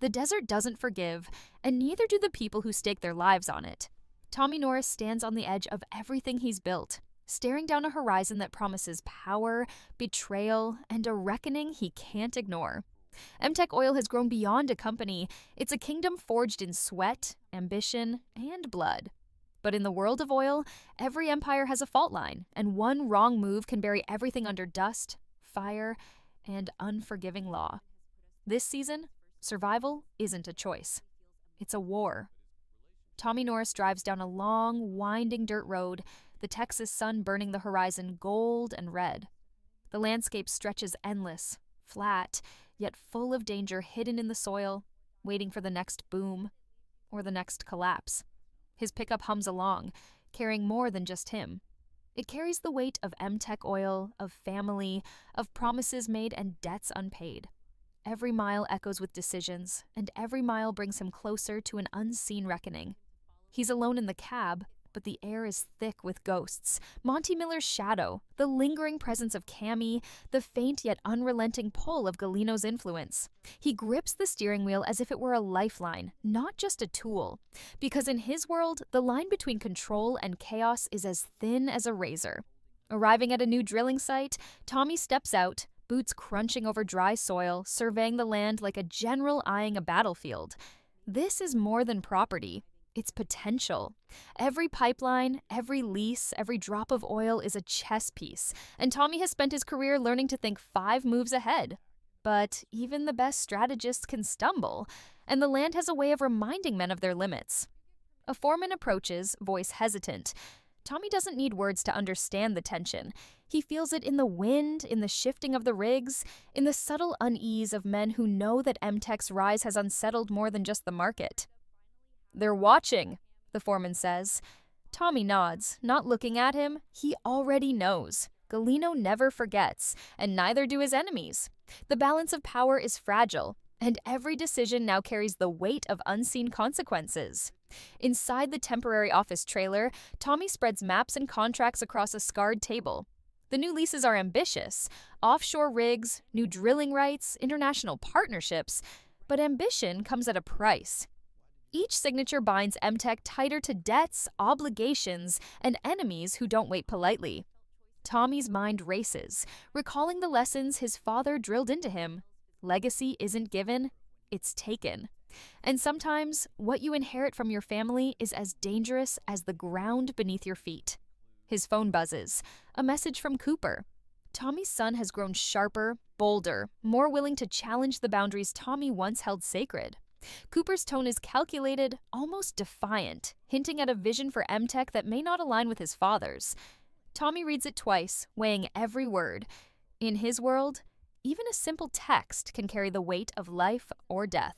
The desert doesn't forgive, and neither do the people who stake their lives on it. Tommy Norris stands on the edge of everything he's built, staring down a horizon that promises power, betrayal, and a reckoning he can't ignore. MTech Oil has grown beyond a company. It's a kingdom forged in sweat, ambition, and blood. But in the world of oil, every empire has a fault line, and one wrong move can bury everything under dust, fire, and unforgiving law. This season, survival isn't a choice. It's a war. Tommy Norris drives down a long, winding dirt road, the Texas sun burning the horizon gold and red. The landscape stretches endless, flat, yet full of danger hidden in the soil, waiting for the next boom or the next collapse. His pickup hums along, carrying more than just him. It carries the weight of MTech Oil, of family, of promises made and debts unpaid. Every mile echoes with decisions, and every mile brings him closer to an unseen reckoning. He's alone in the cab, but the air is thick with ghosts. Monty Miller's shadow, the lingering presence of Cammy, the faint yet unrelenting pull of Galino's influence. He grips the steering wheel as if it were a lifeline, not just a tool. Because in his world, the line between control and chaos is as thin as a razor. Arriving at a new drilling site, Tommy steps out, boots crunching over dry soil, surveying the land like a general eyeing a battlefield. This is more than property. It's potential. Every pipeline, every lease, every drop of oil is a chess piece, and Tommy has spent his career learning to think 5 moves ahead. But even the best strategists can stumble, and the land has a way of reminding men of their limits. A foreman approaches, voice hesitant. Tommy doesn't need words to understand the tension. He feels it in the wind, in the shifting of the rigs, in the subtle unease of men who know that MTech's rise has unsettled more than just the market. "They're watching," the foreman says. Tommy nods, not looking at him. He already knows. Galino never forgets, and neither do his enemies. The balance of power is fragile, and every decision now carries the weight of unseen consequences. Inside the temporary office trailer, Tommy spreads maps and contracts across a scarred table. The new leases are ambitious. Offshore rigs, new drilling rights, international partnerships. But ambition comes at a price. Each signature binds MTech tighter to debts, obligations, and enemies who don't wait politely. Tommy's mind races, recalling the lessons his father drilled into him. Legacy isn't given, it's taken. And sometimes, what you inherit from your family is as dangerous as the ground beneath your feet. His phone buzzes. A message from Cooper. Tommy's son has grown sharper, bolder, more willing to challenge the boundaries Tommy once held sacred. Cooper's tone is calculated, almost defiant, hinting at a vision for MTech that may not align with his father's. Tommy reads it twice, weighing every word. In his world, even a simple text can carry the weight of life or death.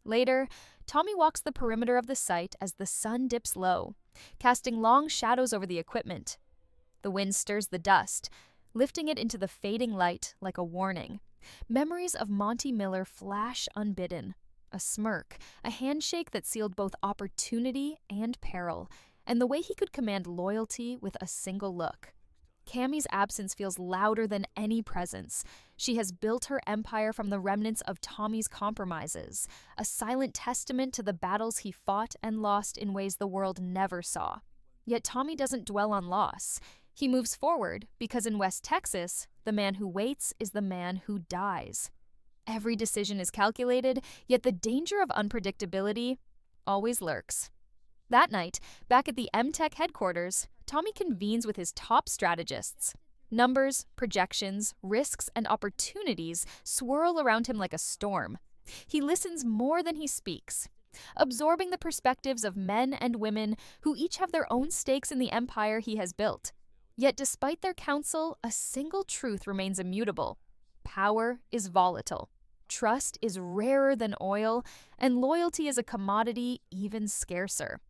Later, Tommy walks the perimeter of the site as the sun dips low, casting long shadows over the equipment. The wind stirs the dust, lifting it into the fading light like a warning. Memories of Monty Miller flash unbidden. A smirk, a handshake that sealed both opportunity and peril, and the way he could command loyalty with a single look. Cammy's absence feels louder than any presence. She has built her empire from the remnants of Tommy's compromises, a silent testament to the battles he fought and lost in ways the world never saw. Yet Tommy doesn't dwell on loss. He moves forward because in West Texas, the man who waits is the man who dies. Every decision is calculated, yet the danger of unpredictability always lurks. That night, back at the MTech headquarters, Tommy convenes with his top strategists. Numbers, projections, risks, and opportunities swirl around him like a storm. He listens more than he speaks, absorbing the perspectives of men and women who each have their own stakes in the empire he has built. Yet despite their counsel, a single truth remains immutable. Power is volatile. Trust is rarer than oil, and loyalty is a commodity even scarcer.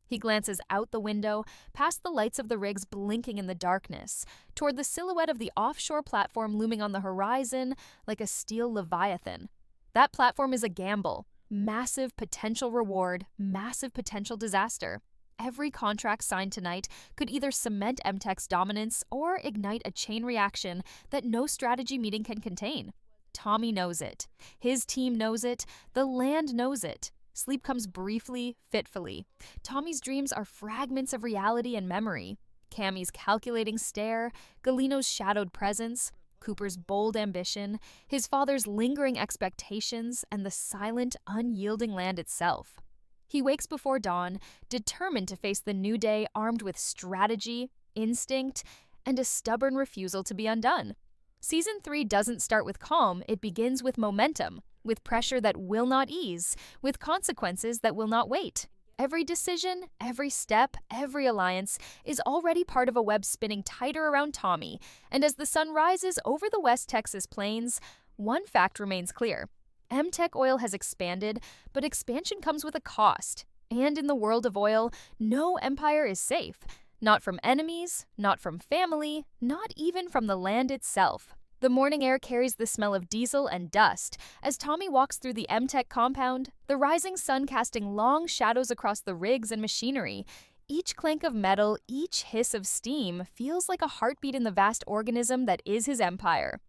He glances out the window, past the lights of the rigs blinking in the darkness, toward the silhouette of the offshore platform looming on the horizon like a steel leviathan. That platform is a gamble. Massive potential reward, massive potential disaster. Every contract signed tonight could either cement MTech's dominance or ignite a chain reaction that no strategy meeting can contain. Tommy knows it. His team knows it. The land knows it. Sleep comes briefly, fitfully. Tommy's dreams are fragments of reality and memory. Cammy's calculating stare, Galino's shadowed presence, Cooper's bold ambition, his father's lingering expectations, and the silent, unyielding land itself. He wakes before dawn, determined to face the new day armed with strategy, instinct, and a stubborn refusal to be undone. Season 3 doesn't start with calm, it begins with momentum, with pressure that will not ease, with consequences that will not wait. Every decision, every step, every alliance is already part of a web spinning tighter around Tommy, and as the sun rises over the West Texas plains, one fact remains clear. MTech Oil has expanded, but expansion comes with a cost. And in the world of oil, no empire is safe. Not from enemies, not from family, not even from the land itself. The morning air carries the smell of diesel and dust. As Tommy walks through the MTech compound, the rising sun casting long shadows across the rigs and machinery. Each clank of metal, each hiss of steam feels like a heartbeat in the vast organism that is his empire.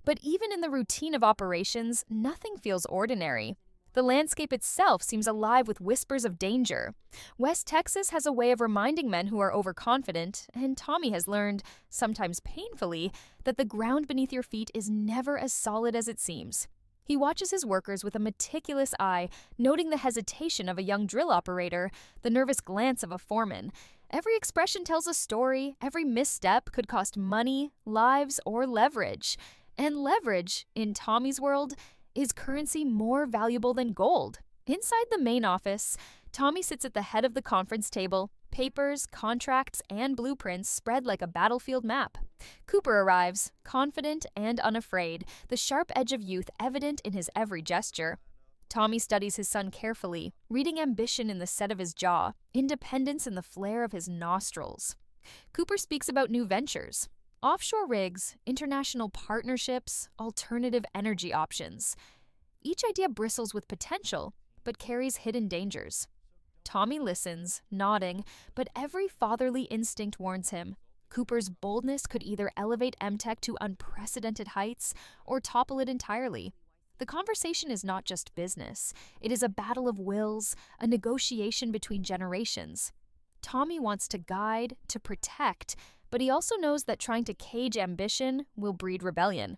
But even in the routine of operations, nothing feels ordinary. The landscape itself seems alive with whispers of danger. West Texas has a way of reminding men who are overconfident, and Tommy has learned, sometimes painfully, that the ground beneath your feet is never as solid as it seems. He watches his workers with a meticulous eye, noting the hesitation of a young drill operator, the nervous glance of a foreman. Every expression tells a story, every misstep could cost money, lives, or leverage. And leverage, in Tommy's world, is currency more valuable than gold. Inside the main office, Tommy sits at the head of the conference table, papers, contracts, and blueprints spread like a battlefield map. Cooper arrives, confident and unafraid, the sharp edge of youth evident in his every gesture. Tommy studies his son carefully, reading ambition in the set of his jaw, independence in the flare of his nostrils. Cooper speaks about new ventures. Offshore rigs, international partnerships, alternative energy options. Each idea bristles with potential, but carries hidden dangers. Tommy listens, nodding, but every fatherly instinct warns him. Cooper's boldness could either elevate MTech to unprecedented heights or topple it entirely. The conversation is not just business. It is a battle of wills, a negotiation between generations. Tommy wants to guide, to protect, but he also knows that trying to cage ambition will breed rebellion.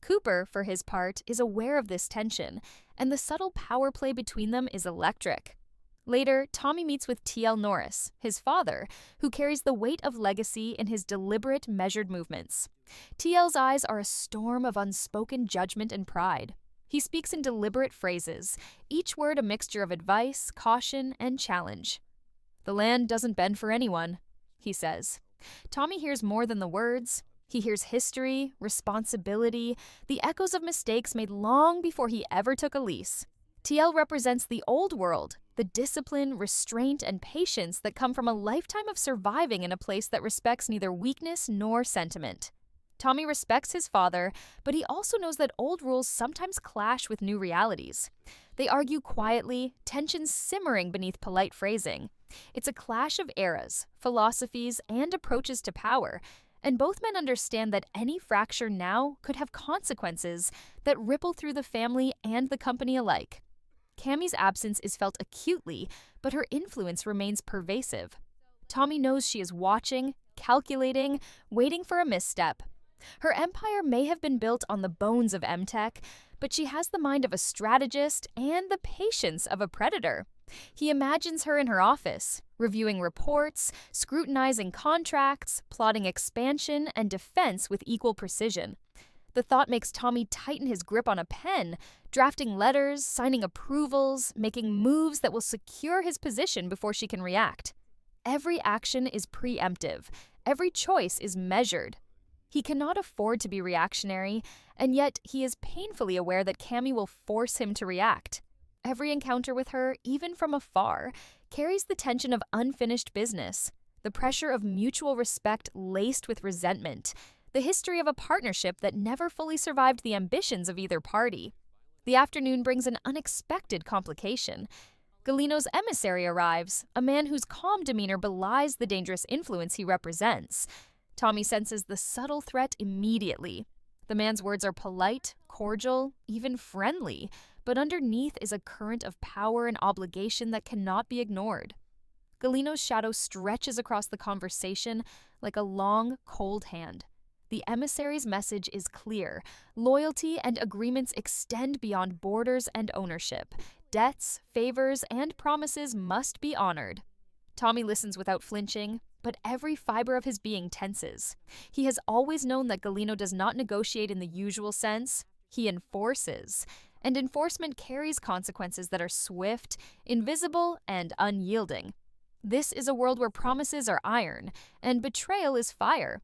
Cooper, for his part, is aware of this tension, and the subtle power play between them is electric. Later, Tommy meets with T.L. Norris, his father, who carries the weight of legacy in his deliberate, measured movements. T.L.'s eyes are a storm of unspoken judgment and pride. He speaks in deliberate phrases, each word a mixture of advice, caution, and challenge. "The land doesn't bend for anyone," he says. Tommy hears more than the words. He hears history, responsibility, the echoes of mistakes made long before he ever took a lease. TL represents the old world, the discipline, restraint, and patience that come from a lifetime of surviving in a place that respects neither weakness nor sentiment. Tommy respects his father, but he also knows that old rules sometimes clash with new realities. They argue quietly, tensions simmering beneath polite phrasing. It's a clash of eras, philosophies, and approaches to power, and both men understand that any fracture now could have consequences that ripple through the family and the company alike. Cammy's absence is felt acutely, but her influence remains pervasive. Tommy knows she is watching, calculating, waiting for a misstep. Her empire may have been built on the bones of MTech, but she has the mind of a strategist and the patience of a predator. He imagines her in her office, reviewing reports, scrutinizing contracts, plotting expansion and defense with equal precision. The thought makes Tommy tighten his grip on a pen, drafting letters, signing approvals, making moves that will secure his position before she can react. Every action is preemptive. Every choice is measured. He cannot afford to be reactionary, and yet he is painfully aware that Cammy will force him to react. Every encounter with her, even from afar, carries the tension of unfinished business, the pressure of mutual respect laced with resentment, the history of a partnership that never fully survived the ambitions of either party. The afternoon brings an unexpected complication. Galino's emissary arrives, a man whose calm demeanor belies the dangerous influence he represents. Tommy senses the subtle threat immediately. The man's words are polite, cordial, even friendly, but underneath is a current of power and obligation that cannot be ignored. Galino's shadow stretches across the conversation like a long, cold hand. The emissary's message is clear. Loyalty and agreements extend beyond borders and ownership. Debts, favors, and promises must be honored. Tommy listens without flinching, but every fiber of his being tenses. He has always known that Galino does not negotiate in the usual sense. He enforces. And enforcement carries consequences that are swift, invisible, and unyielding. This is a world where promises are iron, and betrayal is fire.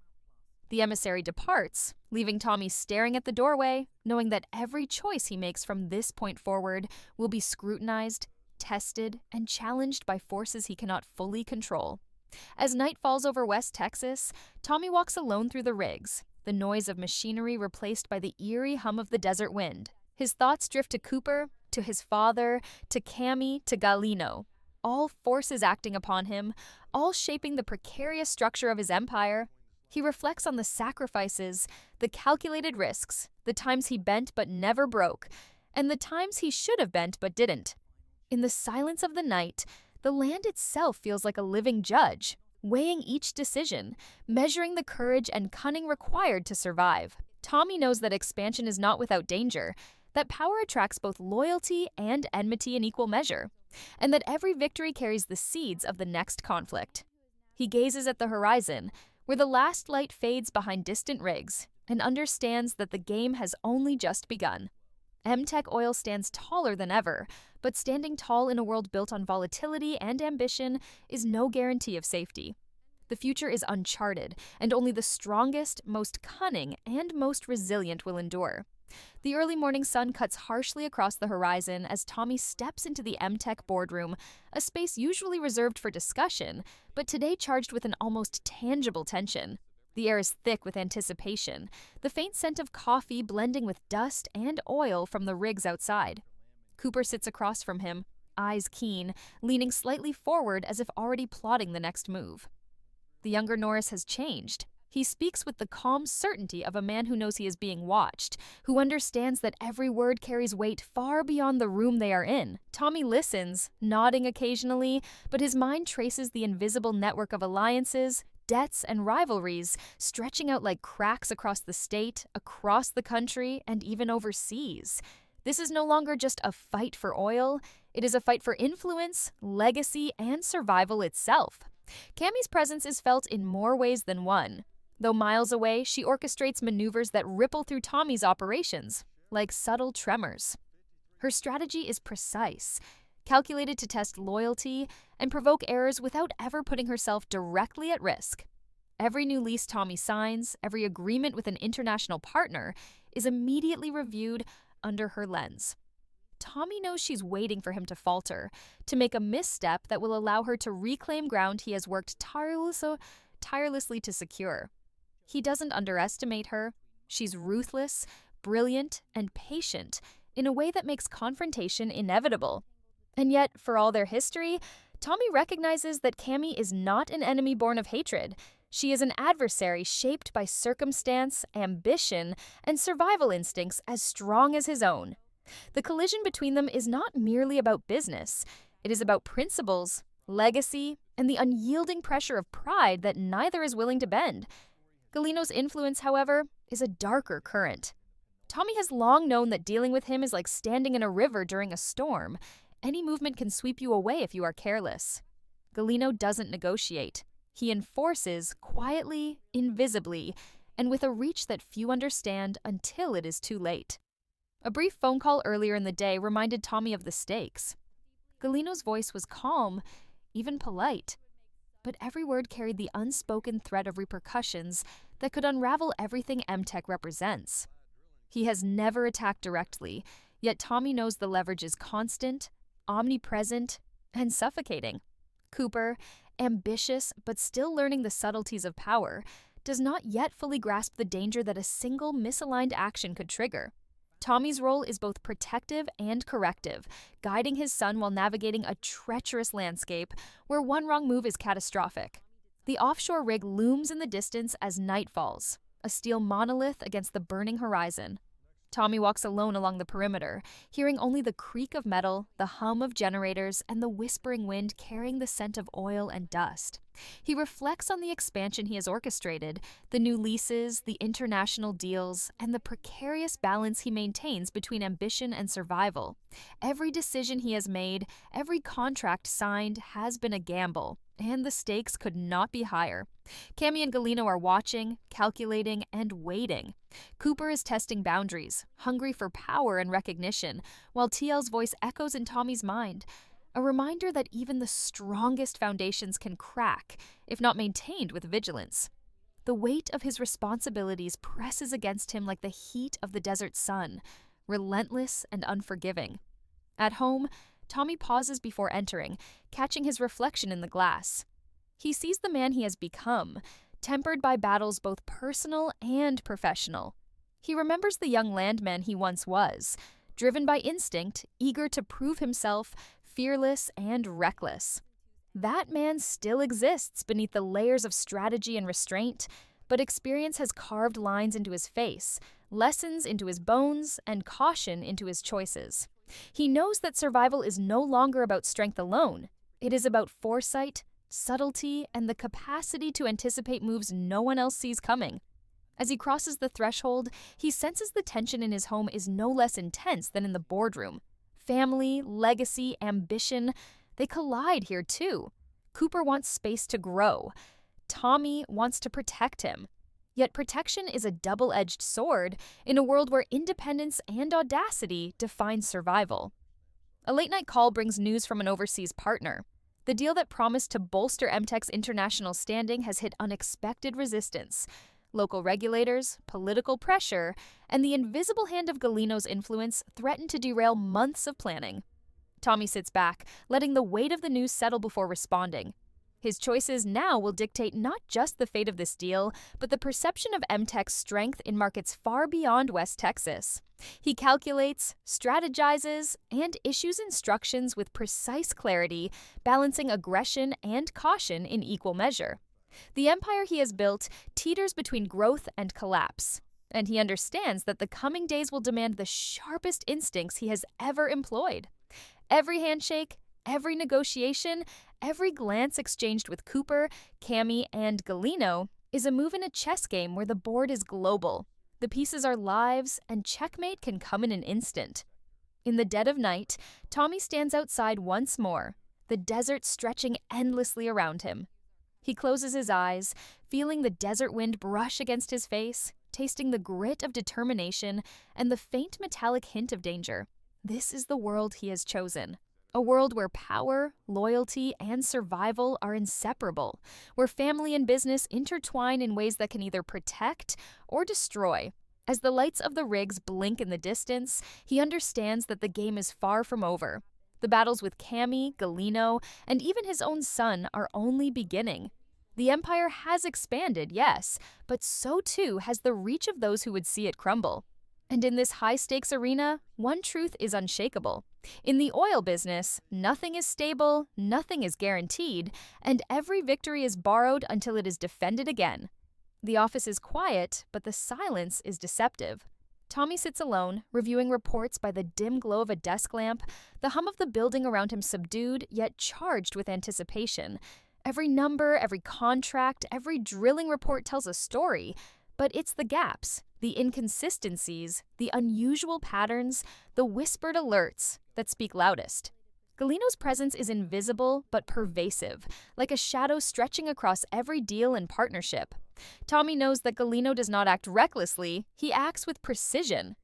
The emissary departs, leaving Tommy staring at the doorway, knowing that every choice he makes from this point forward will be scrutinized, tested, and challenged by forces he cannot fully control. As night falls over West Texas, Tommy walks alone through the rigs, the noise of machinery replaced by the eerie hum of the desert wind. His thoughts drift to Cooper, to his father, to Cammy, to Galino. All forces acting upon him, all shaping the precarious structure of his empire. He reflects on the sacrifices, the calculated risks, the times he bent but never broke, and the times he should have bent but didn't. In the silence of the night, the land itself feels like a living judge, weighing each decision, measuring the courage and cunning required to survive. Tommy knows that expansion is not without danger, that power attracts both loyalty and enmity in equal measure, and that every victory carries the seeds of the next conflict. He gazes at the horizon, where the last light fades behind distant rigs, and understands that the game has only just begun. M-Tech Oil stands taller than ever, but standing tall in a world built on volatility and ambition is no guarantee of safety. The future is uncharted, and only the strongest, most cunning, and most resilient will endure. The early morning sun cuts harshly across the horizon as Tommy steps into the M-Tech boardroom, a space usually reserved for discussion, but today charged with an almost tangible tension. The air is thick with anticipation, the faint scent of coffee blending with dust and oil from the rigs outside. Cooper sits across from him, eyes keen, leaning slightly forward as if already plotting the next move. The younger Norris has changed. He speaks with the calm certainty of a man who knows he is being watched, who understands that every word carries weight far beyond the room they are in. Tommy listens, nodding occasionally, but his mind traces the invisible network of alliances, debts, and rivalries stretching out like cracks across the state, across the country, and even overseas. This is no longer just a fight for oil, it is a fight for influence, legacy, and survival itself. Cammy's presence is felt in more ways than one. Though miles away, she orchestrates maneuvers that ripple through Tommy's operations, like subtle tremors. Her strategy is precise, calculated to test loyalty and provoke errors without ever putting herself directly at risk. Every new lease Tommy signs, every agreement with an international partner, is immediately reviewed under her lens. Tommy knows she's waiting for him to falter, to make a misstep that will allow her to reclaim ground he has worked tirelessly to secure. He doesn't underestimate her. She's ruthless, brilliant, and patient in a way that makes confrontation inevitable. And yet, for all their history, Tommy recognizes that Cammy is not an enemy born of hatred. She is an adversary shaped by circumstance, ambition, and survival instincts as strong as his own. The collision between them is not merely about business. It is about principles, legacy, and the unyielding pressure of pride that neither is willing to bend. Galino's influence, however, is a darker current. Tommy has long known that dealing with him is like standing in a river during a storm. Any movement can sweep you away if you are careless. Galino doesn't negotiate. He enforces quietly, invisibly, and with a reach that few understand until it is too late. A brief phone call earlier in the day reminded Tommy of the stakes. Galino's voice was calm, even polite, but every word carried the unspoken threat of repercussions that could unravel everything M-Tech represents. He has never attacked directly, yet Tommy knows the leverage is constant, omnipresent, and suffocating. Cooper, ambitious but still learning the subtleties of power, does not yet fully grasp the danger that a single misaligned action could trigger. Tommy's role is both protective and corrective, guiding his son while navigating a treacherous landscape where one wrong move is catastrophic. The offshore rig looms in the distance as night falls, a steel monolith against the burning horizon. Tommy walks alone along the perimeter, hearing only the creak of metal, the hum of generators, and the whispering wind carrying the scent of oil and dust. He reflects on the expansion he has orchestrated, the new leases, the international deals, and the precarious balance he maintains between ambition and survival. Every decision he has made, every contract signed, has been a gamble, and the stakes could not be higher. Cammy and Galino are watching, calculating, and waiting. Cooper is testing boundaries, hungry for power and recognition, while TL's voice echoes in Tommy's mind, a reminder that even the strongest foundations can crack, if not maintained with vigilance. The weight of his responsibilities presses against him like the heat of the desert sun, relentless and unforgiving. At home, Tommy pauses before entering, catching his reflection in the glass. He sees the man he has become, tempered by battles both personal and professional. He remembers the young Landman he once was, driven by instinct, eager to prove himself, fearless and reckless. That man still exists beneath the layers of strategy and restraint, but experience has carved lines into his face, lessons into his bones, and caution into his choices. He knows that survival is no longer about strength alone. It is about foresight, subtlety, and the capacity to anticipate moves no one else sees coming. As he crosses the threshold, he senses the tension in his home is no less intense than in the boardroom. Family, legacy, ambition, they collide here too. Cooper wants space to grow. Tommy wants to protect him. Yet protection is a double-edged sword in a world where independence and audacity define survival. A late-night call brings news from an overseas partner. The deal that promised to bolster MTech's international standing has hit unexpected resistance. Local regulators, political pressure, and the invisible hand of Galino's influence threaten to derail months of planning. Tommy sits back, letting the weight of the news settle before responding. His choices now will dictate not just the fate of this deal, but the perception of MTech's strength in markets far beyond West Texas. He calculates, strategizes, and issues instructions with precise clarity, balancing aggression and caution in equal measure. The empire he has built teeters between growth and collapse, and he understands that the coming days will demand the sharpest instincts he has ever employed. Every handshake, every negotiation, every glance exchanged with Cooper, Cammy, and Galino is a move in a chess game where the board is global. The pieces are lives, and checkmate can come in an instant. In the dead of night, Tommy stands outside once more, the desert stretching endlessly around him. He closes his eyes, feeling the desert wind brush against his face, tasting the grit of determination and the faint metallic hint of danger. This is the world he has chosen. A world where power, loyalty, and survival are inseparable, where family and business intertwine in ways that can either protect or destroy. As the lights of the rigs blink in the distance, he understands that the game is far from over. The battles with Cammy, Galino, and even his own son are only beginning. The empire has expanded, yes, but so too has the reach of those who would see it crumble. And in this high-stakes arena, one truth is unshakable. In the oil business, nothing is stable, nothing is guaranteed, and every victory is borrowed until it is defended again. The office is quiet, but the silence is deceptive. Tommy sits alone, reviewing reports by the dim glow of a desk lamp, the hum of the building around him subdued, yet charged with anticipation. Every number, every contract, every drilling report tells a story, but it's the gaps, the inconsistencies, the unusual patterns, the whispered alerts that speak loudest. Galino's presence is invisible but pervasive, like a shadow stretching across every deal and partnership. Tommy knows that Galino does not act recklessly, he acts with precision.